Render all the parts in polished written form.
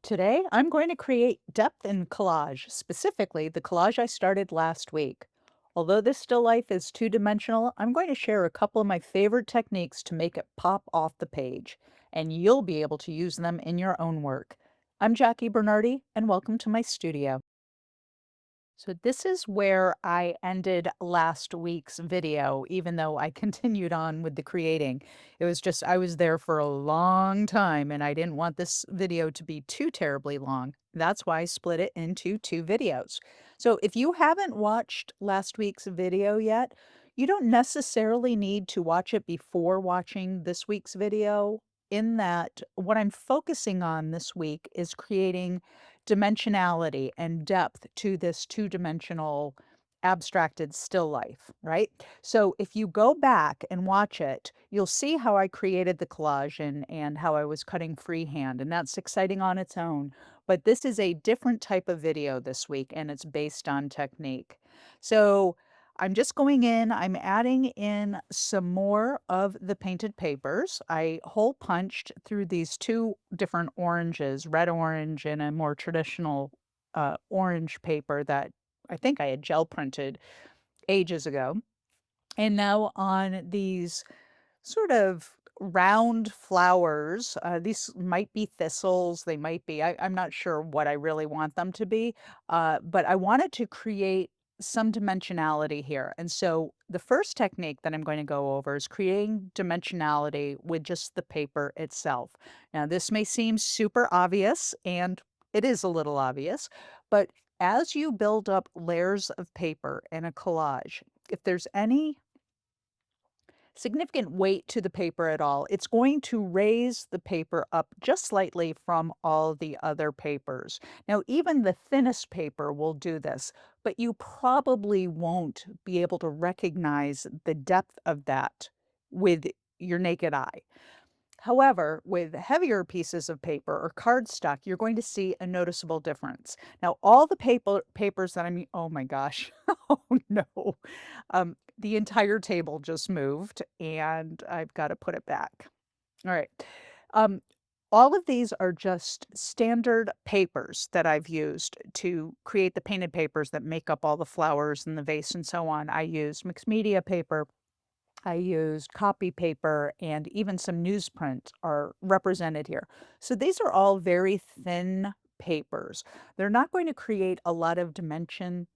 Today, I'm going to create depth in collage, specifically the collage I started last week. Although this still life is two-dimensional, I'm going to share a couple of my favorite techniques to make it pop off the page, and you'll be able to use them in your own work. I'm Jackie Bernardi, and welcome to my studio. So this is where I ended last week's video, even though I continued on with the creating. It was just, I was there for a long time and I didn't want this video to be too terribly long. That's why I split it into two videos. So if you haven't watched last week's video yet, you don't necessarily need to watch it before watching this week's video. In that, what I'm focusing on this week is creating dimensionality and depth to this two-dimensional abstracted still life, right? So if you go back and watch it, you'll see how I created the collage and how I was cutting freehand, and that's exciting on its own. But this is a different type of video this week, and it's based on technique. So I'm just going in, I'm adding in some more of the painted papers. I hole punched through these two different oranges, red orange and a more traditional orange paper that I think I had gel printed ages ago. And now on these sort of round flowers, these might be thistles, they might be, I'm not sure what I really want them to be, but I wanted to create some dimensionality here. And so the first technique that I'm going to go over is creating dimensionality with just the paper itself. Now, this may seem super obvious, and it is a little obvious, but as you build up layers of paper in a collage, if there's any significant weight to the paper at all, it's going to raise the paper up just slightly from all the other papers. Now, even the thinnest paper will do this, but you probably won't be able to recognize the depth of that with your naked eye. However, with heavier pieces of paper or cardstock, you're going to see a noticeable difference. Now, all the papers that oh my gosh, oh no. The entire table just moved and I've got to put it back. All right. Um, all of these are just standard papers that I've used to create the painted papers that make up all the flowers and the vase and so on. I used mixed media paper, I used copy paper, and even some newsprint are represented here. So these are all very thin papers. They're not going to create a lot of dimension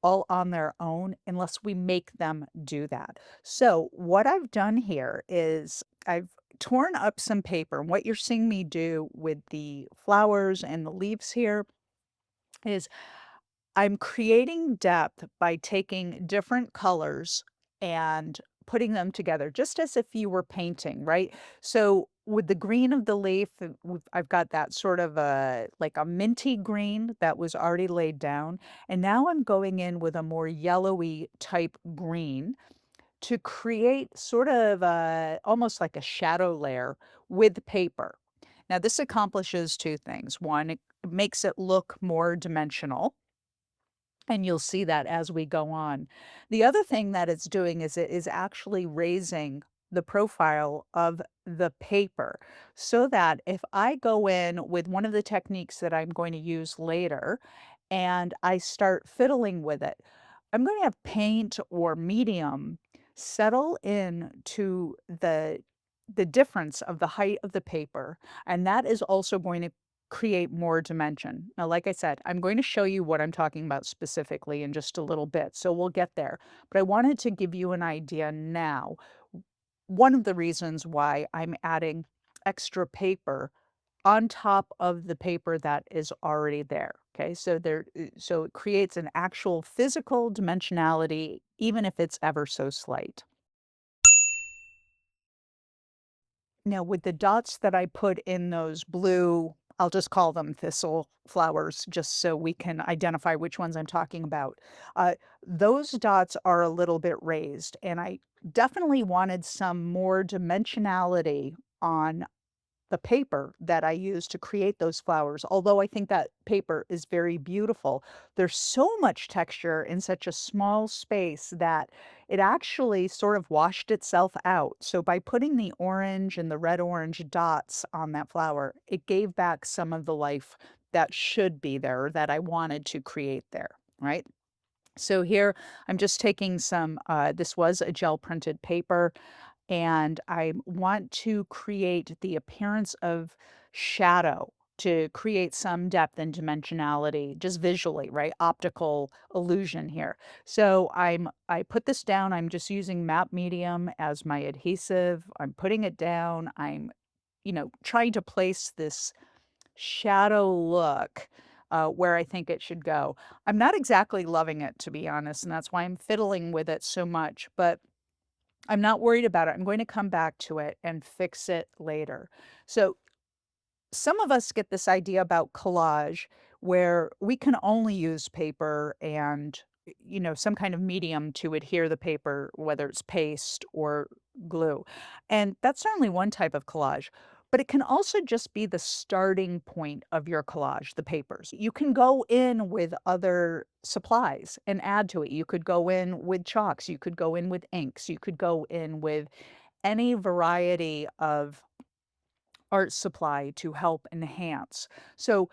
all on their own unless we make them do that. So what I've done here is I've torn up some paper. And what you're seeing me do with the flowers and the leaves here is I'm creating depth by taking different colors and putting them together, just as if you were painting, right? So with the green of the leaf, I've got that sort of a like a minty green that was already laid down. And now I'm going in with a more yellowy type green to create sort of almost like a shadow layer with paper. Now, this accomplishes two things. One, it makes it look more dimensional, and you'll see that as we go on. The other thing that it's doing is it is actually raising the profile of the paper so that if I go in with one of the techniques that I'm going to use later and I start fiddling with it, I'm going to have paint or medium settle in to the difference of the height of the paper, and that is also going to create more dimension. Now, like I said, I'm going to show you what I'm talking about specifically in just a little bit, so we'll get there. But I wanted to give you an idea now. One of the reasons why I'm adding extra paper on top of the paper that is already there. Okay, so so it creates an actual physical dimensionality, even if it's ever so slight. Now, with the dots that I put in those blue, I'll just call them thistle flowers, just so we can identify which ones I'm talking about. Those dots are a little bit raised, and I definitely wanted some more dimensionality on the paper that I use to create those flowers, although I think that paper is very beautiful. There's so much texture in such a small space that it actually sort of washed itself out. So by putting the orange and the red orange dots on that flower, it gave back some of the life that should be there or that I wanted to create there, right? So here I'm just taking some, this was a gel printed paper, and I want to create the appearance of shadow to create some depth and dimensionality just visually, right? Optical illusion here. So I put this down. I'm just using matte medium as my adhesive. I'm putting it down. I'm, trying to place this shadow look where I think it should go. I'm not exactly loving it, to be honest, and that's why I'm fiddling with it so much. But I'm not worried about it. I'm going to come back to it and fix it later. So some of us get this idea about collage where we can only use paper and some kind of medium to adhere the paper, whether it's paste or glue. And that's certainly one type of collage. But it can also just be the starting point of your collage, the papers. You can go in with other supplies and add to it. You could go in with chalks, you could go in with inks, you could go in with any variety of art supply to help enhance. So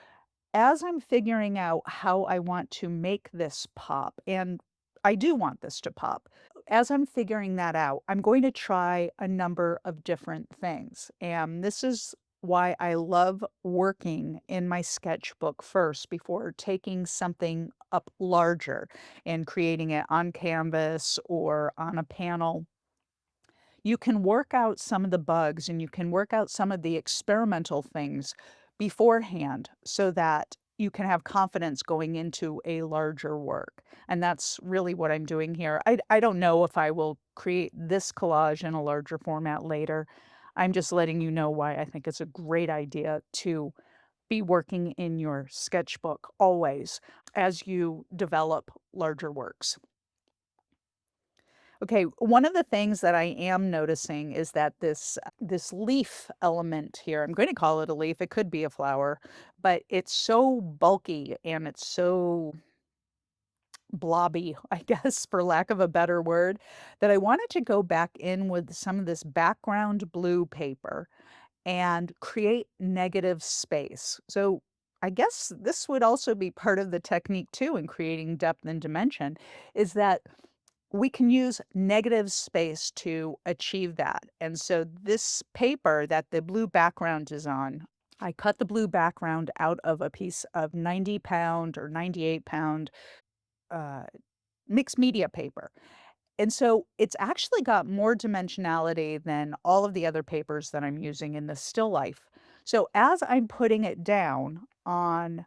as I'm figuring out how I want to make this pop, and I do want this to pop, as I'm figuring that out, I'm going to try a number of different things. And this is why I love working in my sketchbook first before taking something up larger and creating it on canvas or on a panel. You can work out some of the bugs and you can work out some of the experimental things beforehand so that you can have confidence going into a larger work. And that's really what I'm doing here. I don't know if I will create this collage in a larger format later. I'm just letting you know why I think it's a great idea to be working in your sketchbook always as you develop larger works. Okay, one of the things that I am noticing is that this leaf element here, I'm going to call it a leaf, it could be a flower, but it's so bulky and it's so blobby, I guess, for lack of a better word, that I wanted to go back in with some of this background blue paper and create negative space. So I guess this would also be part of the technique too in creating depth and dimension is that we can use negative space to achieve that. And so this paper that the blue background is on, I cut the blue background out of a piece of 90-pound or 98-pound uh, mixed media paper. And so it's actually got more dimensionality than all of the other papers that I'm using in the still life. So as I'm putting it down on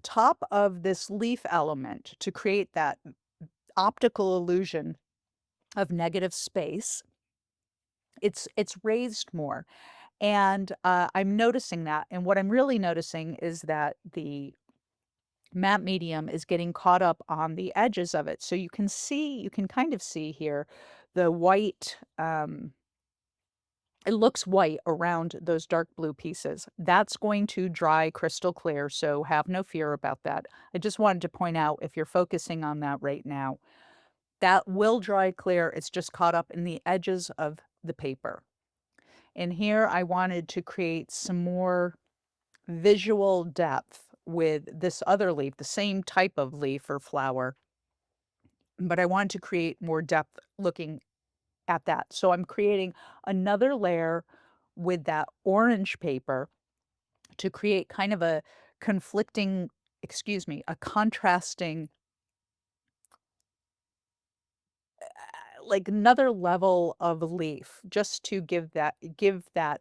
top of this leaf element to create that optical illusion of negative space, it's raised more. And I'm noticing that. And what I'm really noticing is that the matte medium is getting caught up on the edges of it. So you can kind of see here the white, it looks white around those dark blue pieces. That's going to dry crystal clear, so have no fear about that. I just wanted to point out if you're focusing on that right now, that will dry clear. It's just caught up in the edges of the paper. And here I wanted to create some more visual depth with this other leaf, the same type of leaf or flower, but I wanted to create more depth looking at that. So I'm creating another layer with that orange paper to create kind of a conflicting, excuse me, a contrasting, like another level of leaf just to give that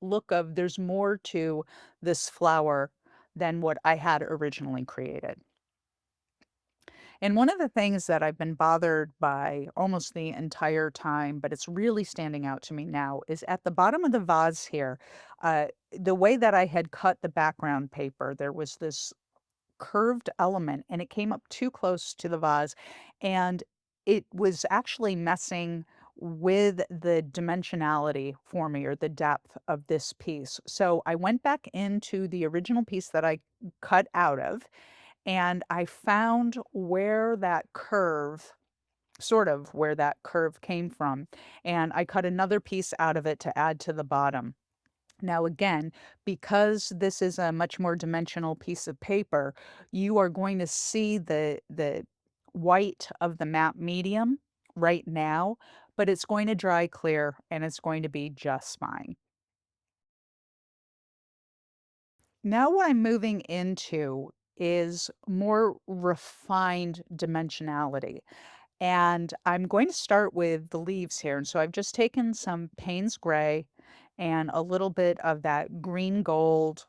look of there's more to this flower than what I had originally created. And one of the things that I've been bothered by almost the entire time, but it's really standing out to me now, is at the bottom of the vase here, the way that I had cut the background paper, there was this curved element and it came up too close to the vase and it was actually messing with the dimensionality for me or the depth of this piece. So I went back into the original piece that I cut out of, and I found where that curve sort of where that curve came from, and I cut another piece out of it to add to the bottom. Now, again, because this is a much more dimensional piece of paper, you are going to see the white of the matte medium right now, but it's going to dry clear and it's going to be just fine. Now what I'm moving into is more refined dimensionality. And I'm going to start with the leaves here. And so I've just taken some Payne's Gray and a little bit of that green gold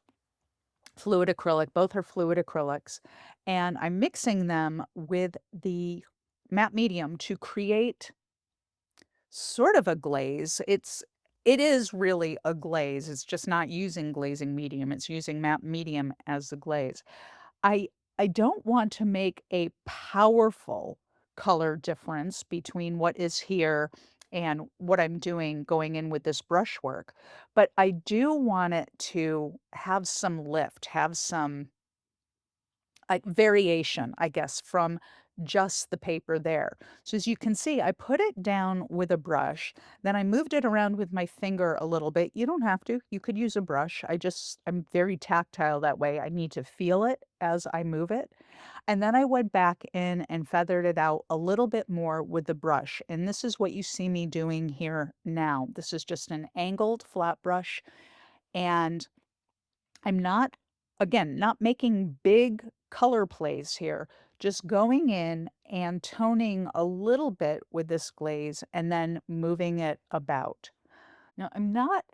fluid acrylic. Both are fluid acrylics. And I'm mixing them with the matte medium to create sort of a glaze. it is really a glaze. It's just not using glazing medium. It's using matte medium as the glaze. I I don't want to make a powerful color difference between what is here and what I'm doing going in with this brushwork, but I do want it to have some lift, have some like variation, I guess, from just the paper there. So as you can see, I put it down with a brush, then I moved it around with my finger a little bit. You don't have to, you could use a brush. I'm very tactile that way. I need to feel it as I move it. And then I went back in and feathered it out a little bit more with the brush. And this is what you see me doing here now. This is just an angled flat brush. And I'm not, again, not making big color plays here, just going in and toning a little bit with this glaze and then moving it about. Now, I'm not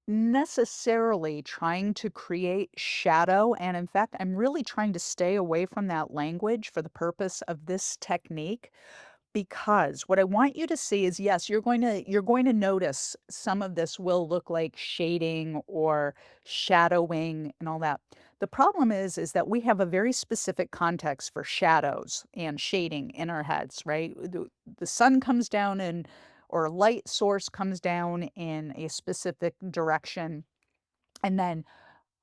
necessarily trying to create shadow, and in fact, I'm really trying to stay away from that language for the purpose of this technique. Because what I want you to see is, yes, you're going to notice some of this will look like shading or shadowing and all that. The problem is that we have a very specific context for shadows and shading in our heads, right? The sun comes down and or a light source comes down in a specific direction, and then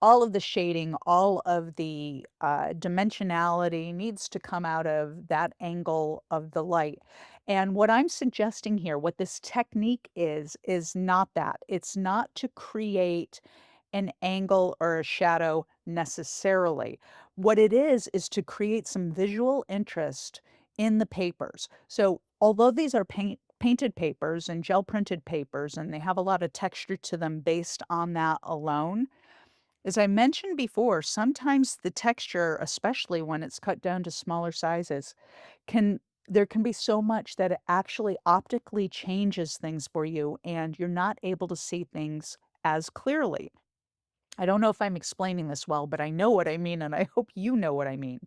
all of the shading, all of the dimensionality needs to come out of that angle of the light. And what I'm suggesting here, what this technique is not that. It's not to create an angle or a shadow necessarily. What it is to create some visual interest in the papers. So although these are painted papers and gel printed papers, and they have a lot of texture to them based on that alone, as I mentioned before, sometimes the texture, especially when it's cut down to smaller sizes, can there can be so much that it actually optically changes things for you, and you're not able to see things as clearly. I don't know if I'm explaining this well, but I know what I mean, and I hope you know what I mean.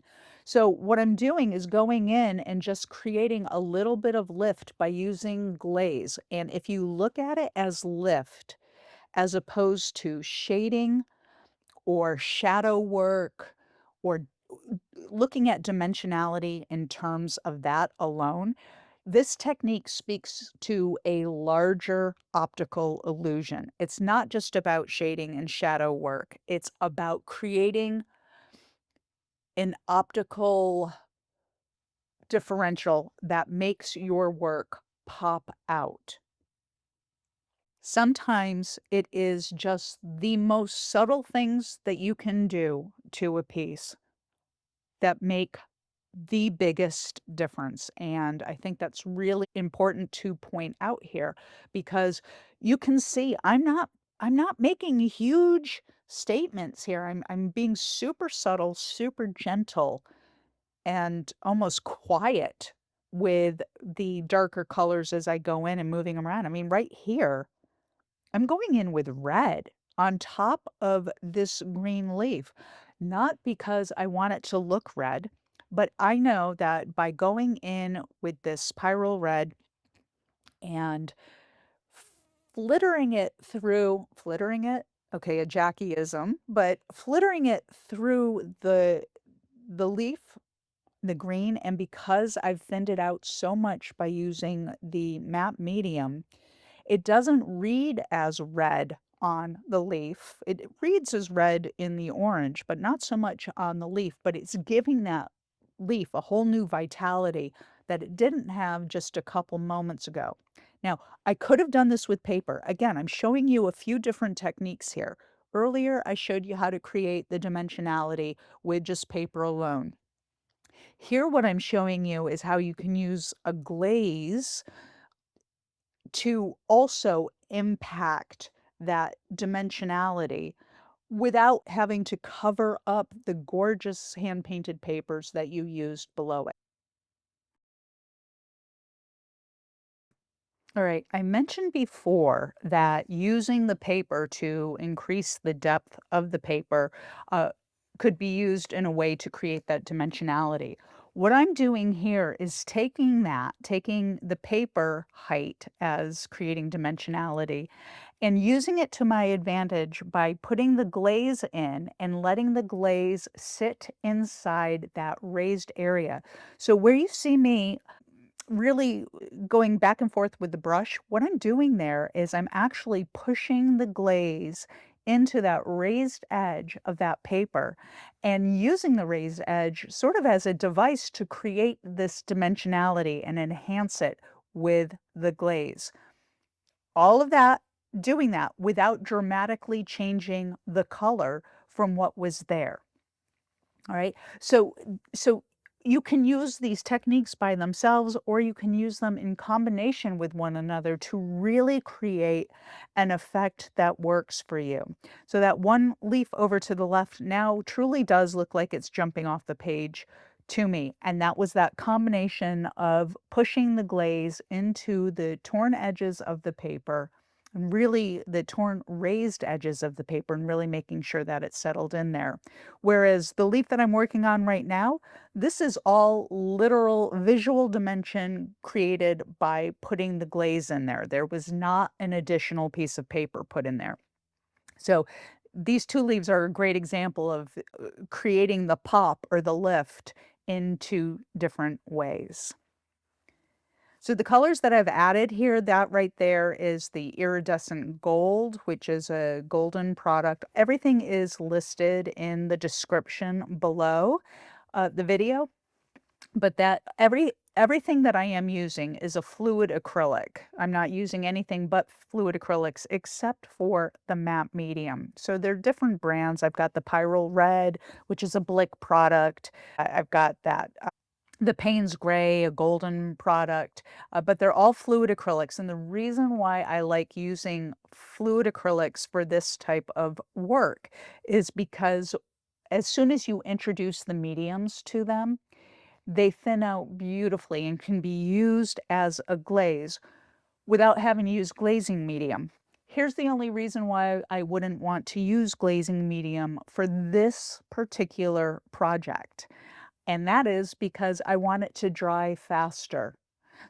So what I'm doing is going in and just creating a little bit of lift by using glaze. And if you look at it as lift, as opposed to shading or shadow work or looking at dimensionality in terms of that alone, this technique speaks to a larger optical illusion. It's not just about shading and shadow work. It's about creating an optical differential that makes your work pop out. Sometimes it is just the most subtle things that you can do to a piece that make the biggest difference. And I think that's really important to point out here, because you can see I'm not making huge statements here. I'm being super subtle, super gentle, and almost quiet with the darker colors as I go in and moving 'em around. I mean, right here, I'm going in with red on top of this green leaf, not because I want it to look red, but I know that by going in with this spiral red and flittering it, okay, a Jackieism, but flittering it through the leaf the green, and because I've thinned it out so much by using the matte medium, it doesn't read as red on the leaf. It reads as red in the orange, but not so much on the leaf, but it's giving that leaf a whole new vitality that it didn't have just a couple moments ago. Now, I could have done this with paper. Again, I'm showing you a few different techniques here. Earlier, I showed you how to create the dimensionality with just paper alone. Here, what I'm showing you is how you can use a glaze to also impact that dimensionality without having to cover up the gorgeous hand-painted papers that you used below it. All right, I mentioned before that using the paper to increase the depth of the paper uh, could be used in a way to create that dimensionality. What I'm doing here is taking the paper height as creating dimensionality and using it to my advantage by putting the glaze in and letting the glaze sit inside that raised area. So where you see me really going back and forth with the brush, what I'm doing there is I'm actually pushing the glaze into that raised edge of that paper and using the raised edge sort of as a device to create this dimensionality and enhance it with the glaze. All of that, doing that without dramatically changing the color from what was there. All right. So you can use these techniques by themselves or you can use them in combination with one another to really create an effect that works for you. So that one leaf over to the left now truly does look like it's jumping off the page to me. And that was that combination of pushing the glaze into the torn edges of the paper and really the torn raised edges of the paper and really making sure that it settled in there. Whereas the leaf that I'm working on right now, this is all literal visual dimension created by putting the glaze in there. There was not an additional piece of paper put in there. So these two leaves are a great example of creating the pop or the lift in two different ways. So the colors that I've added here, that right there is the iridescent gold, which is a golden product. Everything is listed in the description below the video, but that everything that I am using is a fluid acrylic. I'm not using anything but fluid acrylics except for the matte medium. So they're different brands. I've got the Pyrrole Red, which is a Blick product. I've got that the Payne's Gray, a golden product, but they're all fluid acrylics. And the reason why I like using fluid acrylics for this type of work is because as soon as you introduce the mediums to them, they thin out beautifully and can be used as a glaze without having to use glazing medium. Here's the only reason why I wouldn't want to use glazing medium for this particular project. And that is because I want it to dry faster.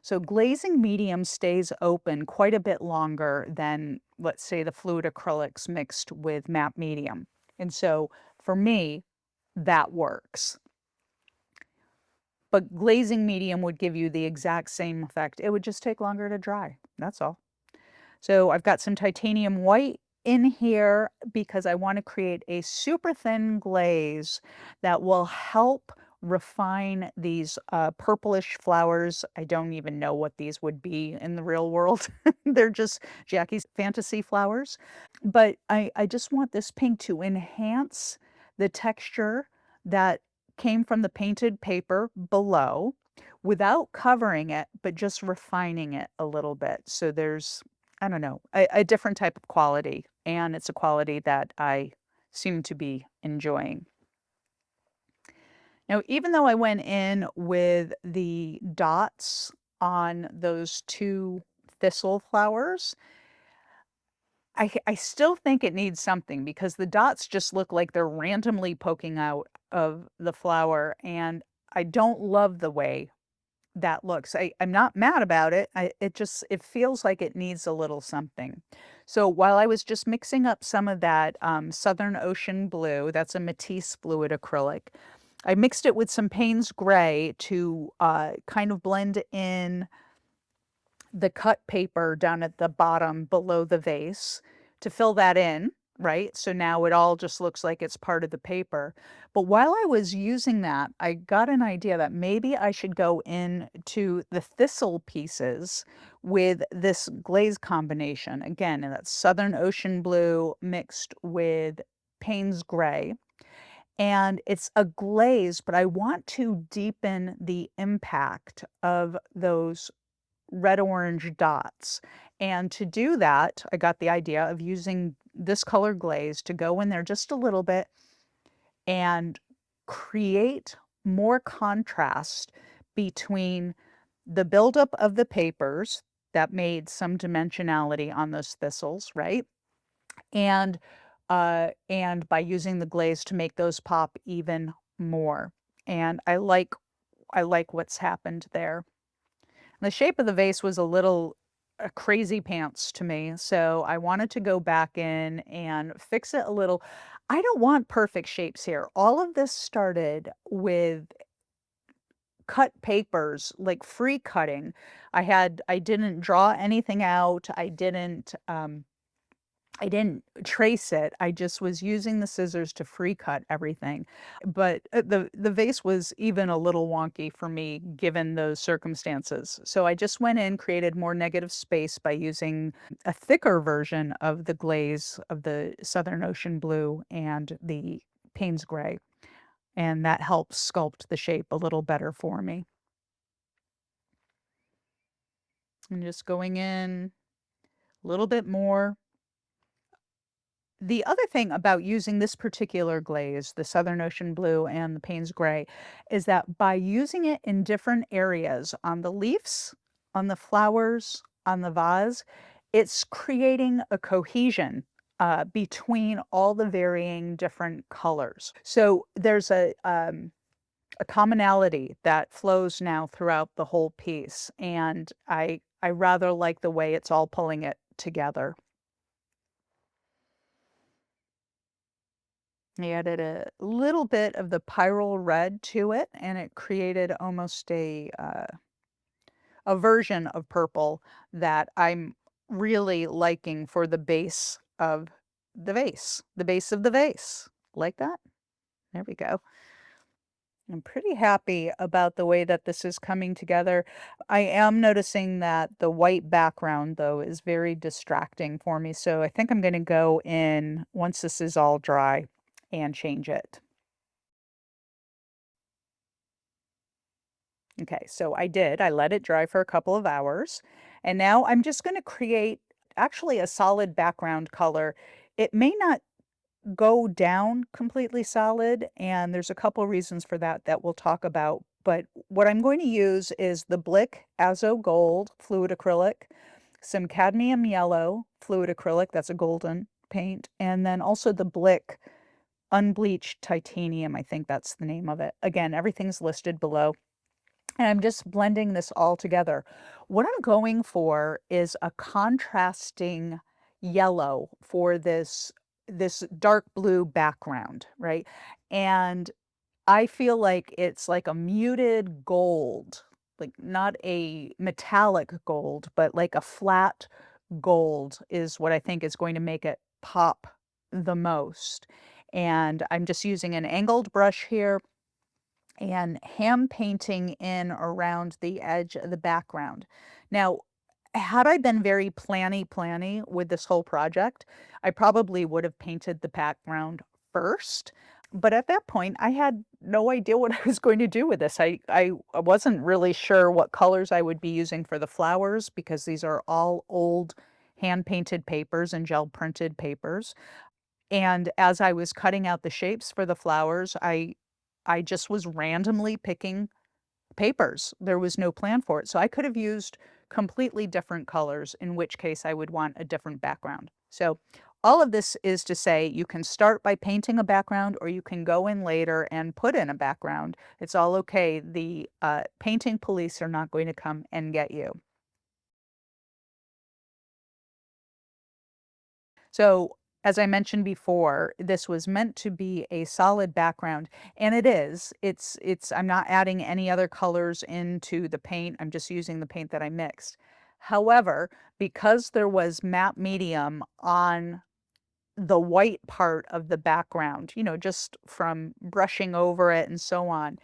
So glazing medium stays open quite a bit longer than, let's say, the fluid acrylics mixed with matte medium. And so for me, that works. But glazing medium would give you the exact same effect. It would just take longer to dry. That's all. So I've got some titanium white in here because I want to create a super thin glaze that will help refine these purplish flowers. I don't even know what these would be in the real world. They're just Jackie's fantasy flowers. But I just want this pink to enhance the texture that came from the painted paper below without covering it, but just refining it a little bit. So there's, I don't know, a different type of quality, and it's a quality that I seem to be enjoying. Now, even though I went in with the dots on those two thistle flowers, I still think it needs something because the dots just look like they're randomly poking out of the flower, and I don't love the way that looks. I'm not mad about it. It feels like it needs a little something. So while I was just mixing up some of that Southern Ocean blue, that's a Matisse fluid acrylic, I mixed it with some Payne's Gray to kind of blend in the cut paper down at the bottom below the vase to fill that in, right? So now it all just looks like it's part of the paper. But while I was using that, I got an idea that maybe I should go into the thistle pieces with this glaze combination. Again, and that's Southern Ocean Blue mixed with Payne's Gray. And it's a glaze, but I want to deepen the impact of those red-orange dots. And to do that, I got the idea of using this color glaze to go in there just a little bit and create more contrast between the buildup of the papers that made some dimensionality on those thistles, right? And by using the glaze to make those pop even more. And I like what's happened there. The shape of the vase was a little crazy pants to me, so I wanted to go back in and fix it a little. I don't want perfect shapes here. All of this started with cut papers, like free cutting. I didn't draw anything out. I didn't trace it. I just was using the scissors to free cut everything. But the vase was even a little wonky for me given those circumstances. So I just went in, created more negative space by using a thicker version of the glaze of the Southern Ocean Blue and the Payne's Gray. And that helps sculpt the shape a little better for me. I'm just going in a little bit more. The other thing about using this particular glaze, the Southern Ocean Blue and the Payne's Gray, is that by using it in different areas on the leaves, on the flowers, on the vase, it's creating a cohesion between all the varying different colors. So there's a commonality that flows now throughout the whole piece, and I rather like the way it's all pulling it together. I added a little bit of the pyrrole red to it, and it created almost a version of purple that I'm really liking for the base of the vase, the base of the vase. Like that? There we go. I'm pretty happy about the way that this is coming together. I am noticing that the white background, though, is very distracting for me, so I think I'm gonna go in once this is all dry and change it. Okay, so I did. I let it dry for a couple of hours, and now I'm just gonna create actually a solid background color. It may not go down completely solid, and there's a couple reasons for that that we'll talk about. But what I'm going to use is the Blick Azo Gold fluid acrylic, some cadmium yellow fluid acrylic, that's a golden paint, and then also the Blick unbleached titanium, I think that's the name of it. Again, everything's listed below. And I'm just blending this all together. What I'm going for is a contrasting yellow for this dark blue background, right? And I feel like it's like a muted gold, like not a metallic gold, but like a flat gold is what I think is going to make it pop the most. And I'm just using an angled brush here and hand painting in around the edge of the background. Now, had I been very planny with this whole project, I probably would have painted the background first. But at that point, I had no idea what I was going to do with this. I wasn't really sure what colors I would be using for the flowers because these are all old hand painted papers and gel printed papers. And as I was cutting out the shapes for the flowers, I just was randomly picking papers. There was no plan for it. So I could have used completely different colors, in which case I would want a different background. So all of this is to say you can start by painting a background or you can go in later and put in a background. It's all okay. The painting police are not going to come and get you. So As I mentioned before, this was meant to be a solid background, and it is. I'm not adding any other colors into the paint, I'm just using the paint that I mixed. However, because there was matte medium on the white part of the background, just from brushing over it and so on,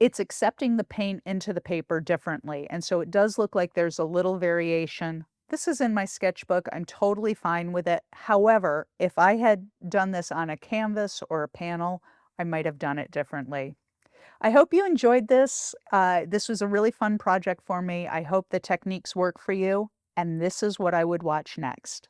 it's accepting the paint into the paper differently. And so it does look like there's a little variation. This is in my sketchbook. I'm totally fine with it. However, if I had done this on a canvas or a panel, I might have done it differently. I hope you enjoyed this. This was a really fun project for me. I hope the techniques work for you. And this is what I would watch next.